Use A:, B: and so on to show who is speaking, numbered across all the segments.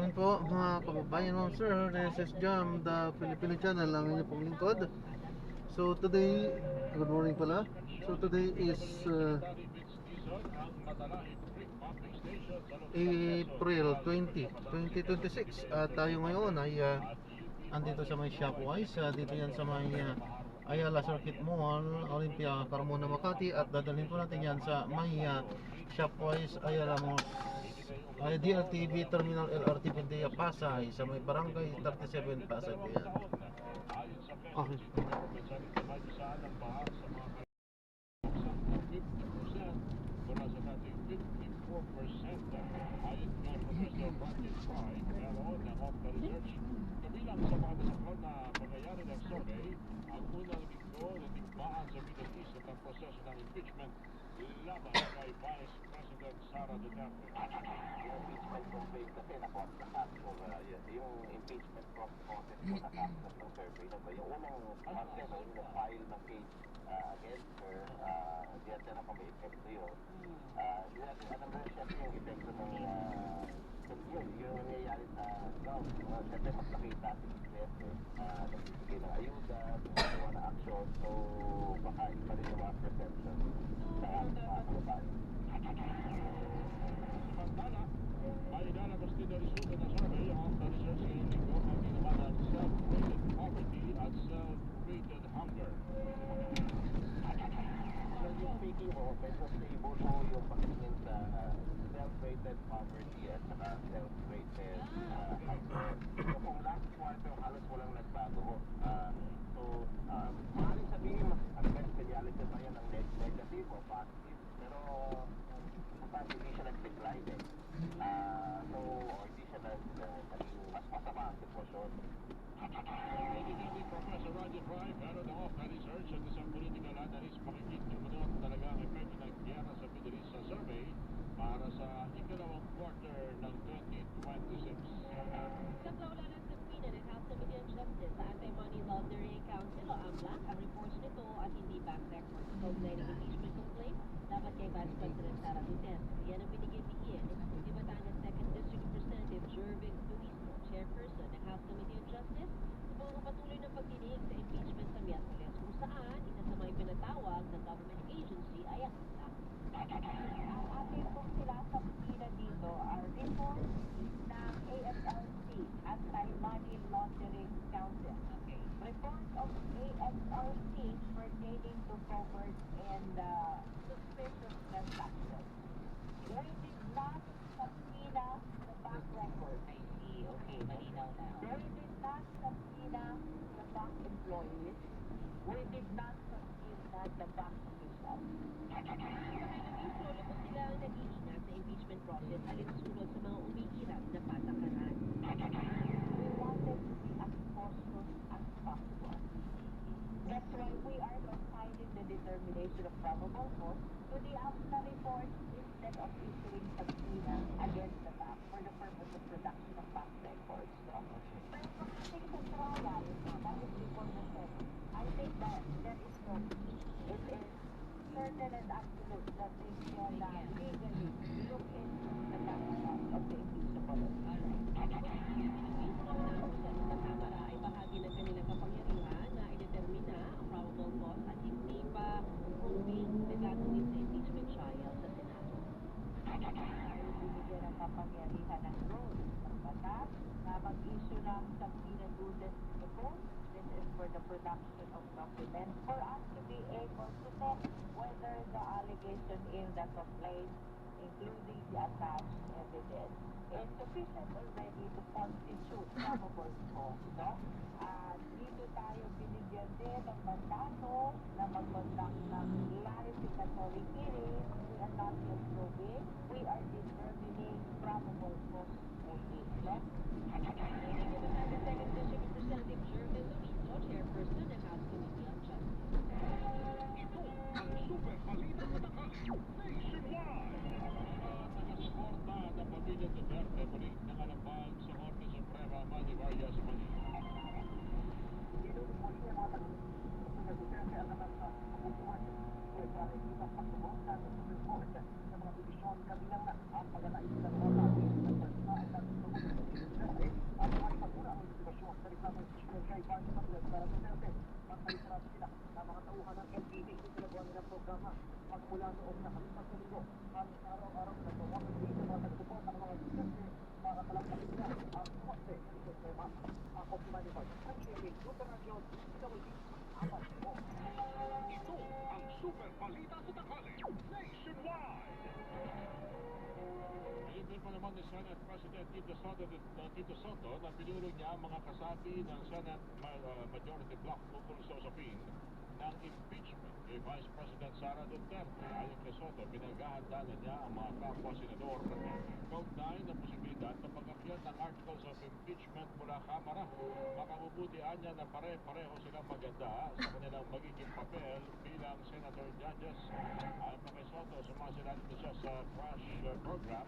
A: morning po mga kababayan, ma'am sir. This is Jam, the Filipino channel, ang inyong pong lingkod. So today, good morning pala. So today is April 20, 2026. At tayo ngayon ay andito sa may Shopwise. Dito yan sa may Ayala Circuit Mall, Olympia, Carmona, Makati. At dadalhin po natin yan sa may Shopwise Ayala Mall, DLTV Terminal LRT Pindia, Pasay, sa may Barangay 37, Pasay po yan. Okay.
B: Kabilang sa mga nasakal na pangyayari ng survey, ang unang linggo na digmaan sa Middle East at ang proseso ng impeachment laban kay Vice President Sara Duterte.
C: Yung impeachment complaint kasi nakuha lahat. So, yung impeachment process po nakapos ng survey na ba? Yung unang process o yung file ng case against her, diyan na kung may epekto yun. Alam mo siya yung epekto ng yung nangyayari sa ground. Siyempre, mas nakita si Duterte, nagbibigay ng ayuda, gumawa na action. So, baka iba rin yung mga perception sa mga kababayan.
B: Samantala, ay inalabas din na resulta ng survey ang research sa linggo ang ginawa ng self-rated poverty at self-rated hunger.
C: So, yung speaking mo, medyo stable mo yung pagtingin sa self-rated poverty at saka self-rated hunger. So, kung last quarter, halos walang nagbago. So, maaaring sabihin, mas reality pa yan ang negative o positive. Pero, hindi siya nag-decline eh. So, hindi siya naging mas masama ang sitwasyon.
B: Hindi Professor Roger Fry, meron ako na research at isang political analyst makikita talaga ang epekto ng giyera sa Middle East sa survey para sa ikalawang quarter ng 2026.
D: Sa kaulanan sa Queen ng House Committee on Justice sa Anti-Money Laundering Council o AMLAC, ang reports nito at hindi backtrack for kaugnay ng impeachment complaint dapat kay Vice President Sara Duterte. Yan ang binigay diin ni Batangas 2nd District Representative Jervin Luisno, chairperson ng House Committee on Justice, sa pagpapatuloy ng pagdinig sa impeachment sa Miyerkules kung saan isa sa mga pinatawag ng government agency ay ang AMLAC.
E: Ang ating pong sinasapila dito are reports ng AFLC, Anti-Money Laundering Council.
D: Okay.
E: Reports of AFLC pertaining to covert and suspicious transactions. They did not subpoena the bank records.
D: I see. Okay, malinaw na.
E: They did not subpoena the bank employees. We did not subpoena the bank officials.
D: Solo po sila ang nag-iingat sa impeachment process alinsunod sa mga umiiral na patakaran.
E: We wanted to be as cautious as possible. That's why we are confining the determination of probable cause to the AMLA report instead of issuing subpoena against the bank for the purpose of production of bank records. No? Pero pagdating sa trial, that is before the Senate, I think that there is no key. It is certain and absolute that they can legally look into the background of the impeachable.
D: Sa Kamara ay bahagi ng kanilang kapangyarihan na idetermina ang probable cause at hindi pa convene na gagawin sa impeachment trial sa Senado.
E: Bibigyan ng kapangyarihan ng role ng batas na mag-issue ng subpoena notice to court. This is for the production of documents for us to be able to test whether the allegation in the complaint, including the attached evidence, is sufficient already to constitute probable cause, no? At dito tayo binigyan din ng mandato na mag-conduct ng clarificatory hearings. We are not just proving, we are determining probable cause only, no?
D: Meaning the Batangas 2nd District Representative Jervin Luisno, chairperson ng House Committee on Justice.
B: Ito ang super balitang matakas nationwide. Taga-suporta ng pamilya Duterte muli nangalambag sa Korte Suprema Manny Vargas Manila.
C: Pinupuli ang mga taga-Duterte at naman sa kabubuhan. Kaya para hindi magpasubok sa Supreme Court sa mga desisyon kabilang na ang pag-anais ng mga tao at pagkakaan ng mula noong nakalipas na linggo. Halos araw-araw nagbawasan dito mga taga-support ng mga estudyante para talampakin nila ang koste ng sistema. Ako si Manny Boy, ang GMA Super Radio, DWD, apat mo.
B: Ito ang super balita sa tanghali nationwide. Pinipin pa naman ni Senate President Tito Soto na pinulong niya ang mga kasapi ng Senate Majority Bloc ukol sa usapin ng impeachment kay Vice President Sara Duterte. Ayon kay Soto, pinaghahanda na niya ang mga kapwa-senador kaugnay ng posibilidad na pag-akyat ng articles of impeachment mula Kamara. Makabubutihan niya na pare-pareho silang maganda sa kanilang magiging papel bilang senator judges. Ayon pa kay Soto, sumasilalim na siya sa crash program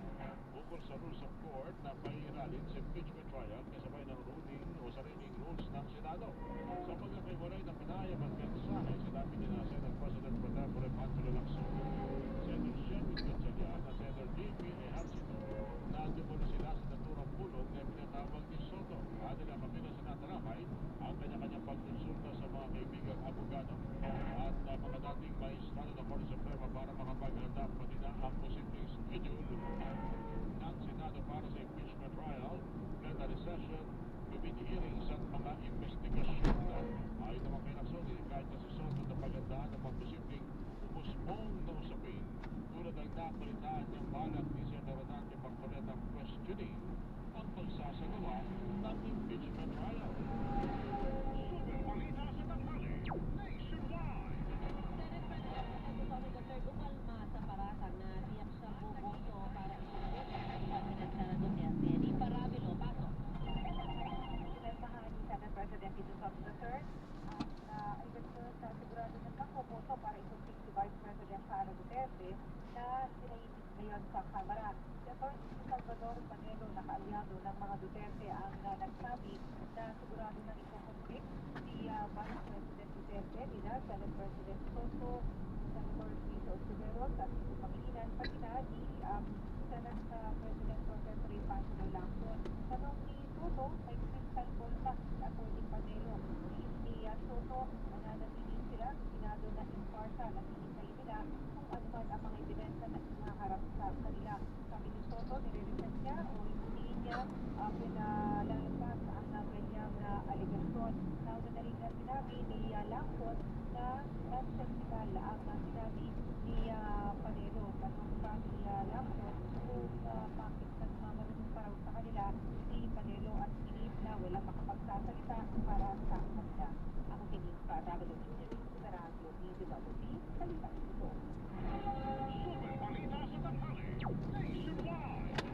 B: ukol sa rules of court na pairalin sa impeachment trial kasabay ng ruling o sariling rules ng Senado. Sa pagkakaiwalay na panayam at mensahe sa dami nila Senate President Pro Tempore Pancho Lacson, Senator Sherwin Gatchalian at Senator J.P. Ejercito na dumalo sila sa naturang pulong na pinatawag ni Soto. Kanila kabilang sa natalakay ang kanya-kanyang pagkonsulta sa mga kaibigang abogado at mga dating maestrado ng Korte Suprema para makapaghanda pati na ang posibleng schedule ng Senado para sa impeachment trial, plenary session, committee hearings at mga investigasyon. Ayon naman kay Lacson, kahit na si Soto na paghandaan ng mga posibleng umusbong na usapin tulad ng napalitaan niyang balak ni Senator Dante Marcoleta questioning ang pagsasagawa ng impeachment trial. Super balita sa tanghali nationwide.
D: Senate President Duterte umalma sa paratang na tiyak siyang boboto para isunod ang President Sara Duterte. Di Paramilo, pasok.
E: Pinirmahan ni Senate President Tito Soto III ang eleksyon na sigurado ng boboto para isumping si Vice President Sara Duterte na sinaitis ngayon sa Kamara. Si Atty. Salvador Panelo, nakaalyado ng mga Duterte, ang nagsabi na sigurado na isumping si Vice President Duterte, nila Senate President Soto, Senator Luisa Ontiveros at si Pangilinan, pati na ni Senate President Pro Tempore Pancho Lacson. Tanong ni Soto, may crystal ball ba si Atty. Panelo? Ni Soto, nananatiling sila, sinado na impartial at hinintay nila kung ano man ang mga ebidensya na inaharap sa kanila. Sabi ni Soto, nire-reset niya o hindi niya pinalalabas ang ganyang aligasyon. Nauna na rin na sinabi ni Lacson na nonsensical ang sinabi ni Panelo. Tanong pa ni Lacson kung bakit nagmamarunong pa raw sa kanila si Panelo at sinip na walang makapagsasalita para sa kanila. Ako tingin pa Ramilo Jr. sa radyo DWD, salita ito.
B: Super balita sa tanghali nationwide.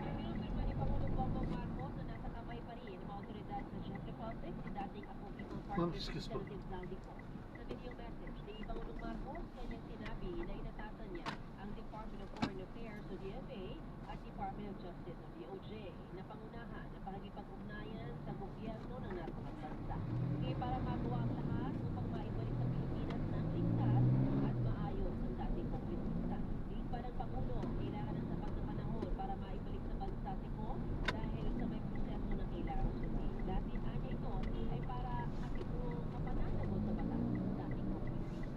D: Kinonfirma ni Pangulong Bongbong Marcos na nasa kamay pa rin ng mga otoridad sa Czech Republic si dating Ako People's Party Representative Zaldico. Sa video message ni Pangulong Marcos, kanyang sinabi na inatasan niya ang Department of Foreign Affairs o DFA at Department of Justice o DOJ na pangunahan ang pakikipag-ugnayan sa gobyerno ng nasabang bansa. Kaya para magawa ang lahat upang maibalik sa Pilipinas ng ligtas at maayos ang dating kongresista. Din pa ng Pangulo, kailangan ng sapat na panahon para maibalik sa bansa si Ko dahil sa may proseso na kailangan sundin. Dati anya ito ay para makikuro mapananagot sa batas ng dating kongresista.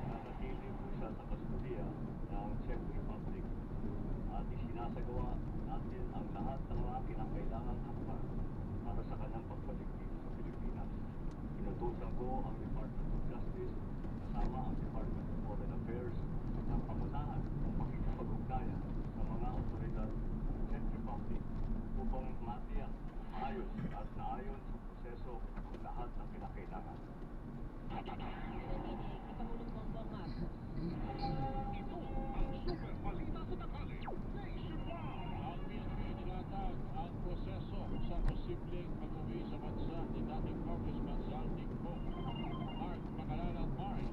C: Nanatili po siya sa kustodiya ng Czech Republic at isinasagawa natin ang lahat ng mga kinakailangang hakbang para sa kanyang pagbalik dito sa Pilipinas. Inutusan ko ang Department of Justice kasama ang Department of Foreign Affairs ng pangunahan ng pakikipag-ugnayan sa mga otoridad ng Czech Republic upang matiyak maayos at naayon sa proseso ang lahat ng kinakailangan.
D: Naminig ni Pangulong Bongbong Marcos.
B: Ito ang super balita sa tanghali nationwide. Ang PNP nilatag ang proseso sa posibleng pag-uwi sa bansa ni dating Congressman Zaldico. Mark Pangalanan, Mark.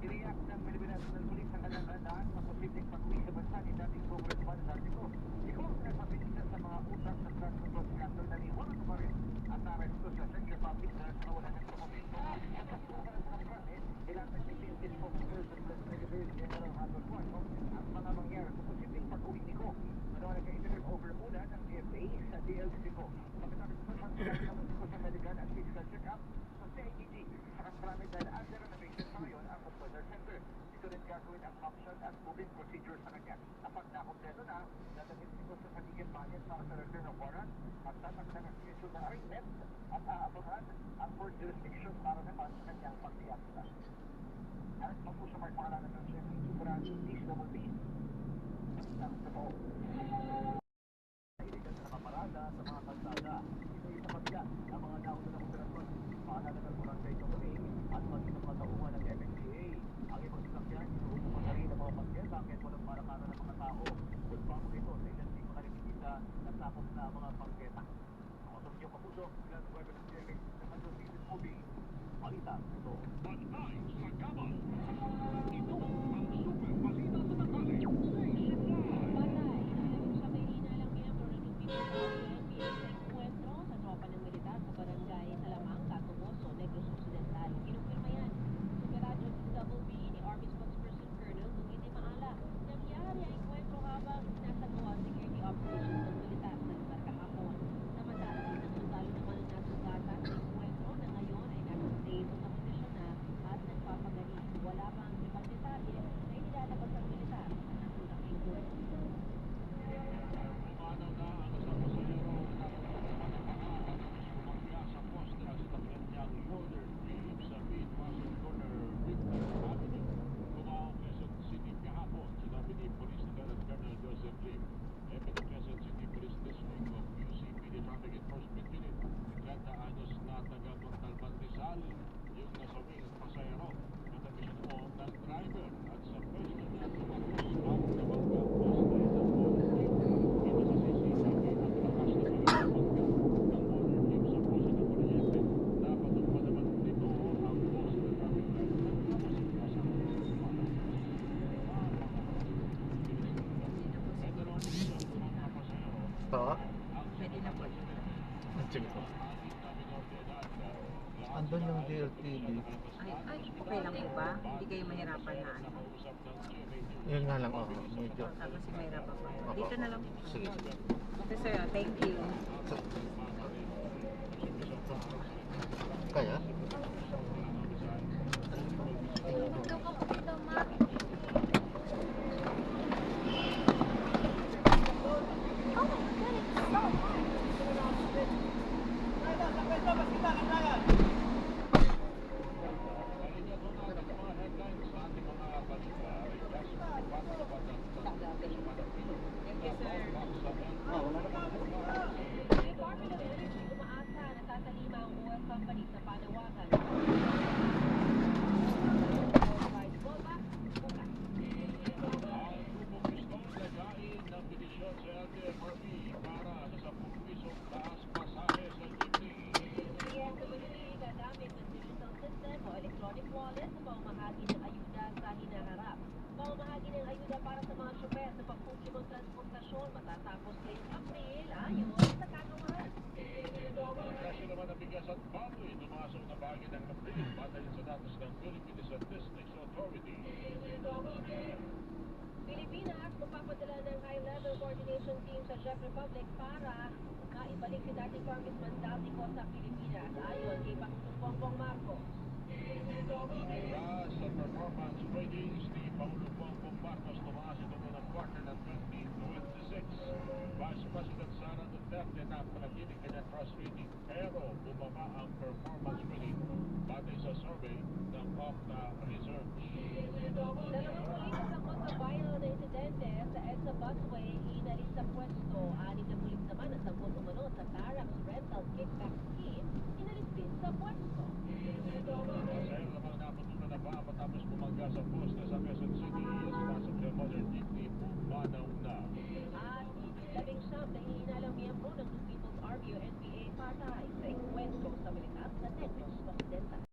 C: Iniyak ng Philippine National Police ang kanyang handaan sa posibleng pag-uwi sa bansa ni dating Congressman Zaldico. Ikaw ang nagpabilisan sa mga utang sa drug control scandal na niwanan ko pa rin at naresto sa Czech Republic dahil sa nawalan ng dokumento. At sa pagkakas ng krami, ilang nagpipintis po ng President General Harold Cuarto ang mga mangyari sa posibleng pag-uwi ni Ko. Manawalan kay interim over muna ng DFA sa DLCO. Pagkatapos sa pagkakasalan ko sa medical at physical check-up sa CIDG sa krami dahil under renovation sa ngayon ang Hospital Center. Katarungan ang fourth jurisdiction para naman sa kanyang pagtiyak. At magpuso may pangalanan ng Chevy Supra DCWB. Ang totoo. Iligan sa nakaparada sa mga kalsada. Ito'y sapagyan ang mga nauna ng operasyon. Paalala ng Barangay Kamuning at maging ng mga tauhan ng MMDA. Ang ibang sasakyan, inuupuan na rin ang mga pagketa kahit walang marakaran ng mga tao. Kung pa ito sa ilan di makalikita na sakop na mga pagketa. Ang Asosyo Kapuso, ilan sa website ng GMA sa Central Business Movie. Balita ito.
B: Bantay sa Kamal. Ito ang super balita sa tanghali.
D: Patay. Sa Maynila lang miyembro ng PNP sa encuentro sa tropa ng militar sa barangay Salamang, Catoboso, Negros Occidental. Kinumpirma yan. Superado DCWB ni Army spokesperson Colonel Dugin de Maala. Nangyari ang encuentro habang sinasagawa ang security operations ng militar sa lugar kahapon. Samantala, isang sundalo naman ang nasugatan sa encuentro na ngayon ay nasa stable na kondisyon na at nagpapagaling. Wala pang ibang detalye na inilalabas ang militar sa naturang encuentro.
B: Umanaw na ang isang pasahero na bumangga sa poste ng sasakyan niyang Northern Dream sa Mid-Passion Corner, Victor Avenue. Kumaong Quezon City kahapon, sinabi ni Police Lieutenant Colonel Joseph Lim, hepe ng Quezon City Police District of UCPD Traffic Enforcement Unit, 30 anyos na taga Montalban Rizal, yung nasawing pasahero. Natabisyon mo ng driver at sa pwesto niya tumakos ang nabangga poste ng Northern Dream. Ito sa CCTV ang lakas na pagkakabangga ng Northern Dream sa poste ng Oriente. Napatugma naman nito ang poste ng traffic light ng tapos iwasan. May dalawang posisyon ng mga pasahero.
A: Pa?
B: Ang
E: Pwede na po.
A: Sige po.
B: ating na minor de edad.
A: Andun yung DLTV.
E: Ay, okay lang po ba? Hindi kayo mahirapan na ano?
B: Nakausap ng GMA News.
A: Yun nga lang, medyo.
E: Tapos si mahirapan pa.
A: Opo.
E: Dito na lang.
A: Sige.
E: Okay, sir. Thank you.
A: Kaya?
B: Balikan mo na ang mga headlines sa ating mga balita. Jasper Patlabat ng Kasamaan ng Pino.
E: Thank you, sir.
D: Department of Energy umaasa na tatalima ang oil company sa panawagan. Price rollback bukas.
B: Ang grupong Pistol nagain ng petisyon sa LTFRB para sa 10 pisong taas pasahe sa jeepney.
D: DSWD gagamit ng digital system o electronic wallet sa pamamahagi ng ayuda sa hinaharap. Pamamahagi ng ayuda para sa mga syuper sa pangkumplimong transportasyon matatapos ngayong Abril ayon sa kagawaran.
B: Ang presyo naman ng bigas at baboy tumasok na bahagi ng Abril batay sa datos ng Philippine Statistics Authority.
D: Pilipinas magpapadala ng high-level coordination team sa Czech Republic para maibalik si dating Congressman Daltico sa Pilipinas ayon kay Pangulong Bongbong Marcos.
B: Mula sa performance ratings ni Pangulong Bongbong Marcos, tumaas ito ng quarter ng 2026. Vice President Sara Duterte na panagiling kanyang trust rating pero bumaba ang performance rating batay sa survey ng Opta Research.
D: Dalawang pulis ang magka-viral na insidente sa EDSA busway inalis sa pwesto. 6 na pulis naman ang sangkot umano sa Barracks Rental Kickback Scheme inalis din sa pwesto.
B: Masaya naman naputunan na ba matapos bumangga sa poste sa Quezon City sa National Modern Jeepney pumanaw na.
D: At 19 na hihinalang miyembro ng New People's Army o NPA patay sa enkwentro sa militar sa Negros Occidental.